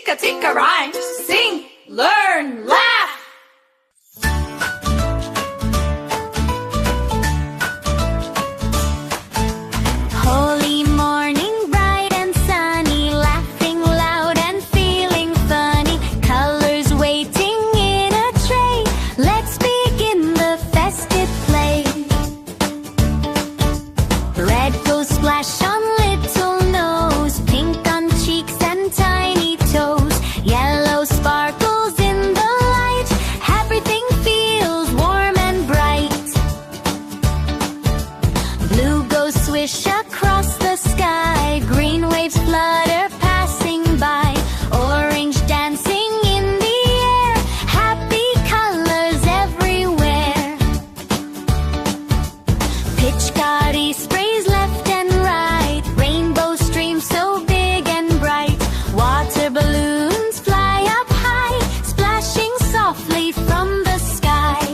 Tika Tika Rhymes. Sing, learn, laugh. Holy morning, bright and sunny, laughing loud and feeling funny. Colors waiting in a tray. Let's begin the festive play. Red goes splash on little nose, pink on cheeks and tiny toes. Yellow sparkles in the light. Everything feels warm and bright. Blue goes swish across the sky. Green waves flutter passing by. Orange dancing in the air. Happy colors everywhere. Pitchcotty sprays left and right. Rainbow streams so big and bright. Water balloons fly up high, splashing softly from the sky.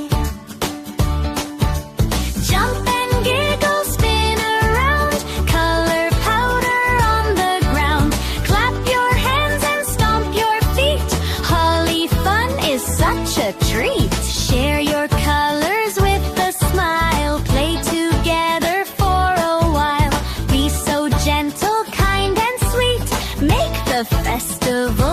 Jump and giggle, spin around. Color powder on the ground. Clap your hands and stomp your feet. Holly fun is such a treat. Share your colors with a smile. Play together for a while. Be so gentle, kind and sweet. Make the festival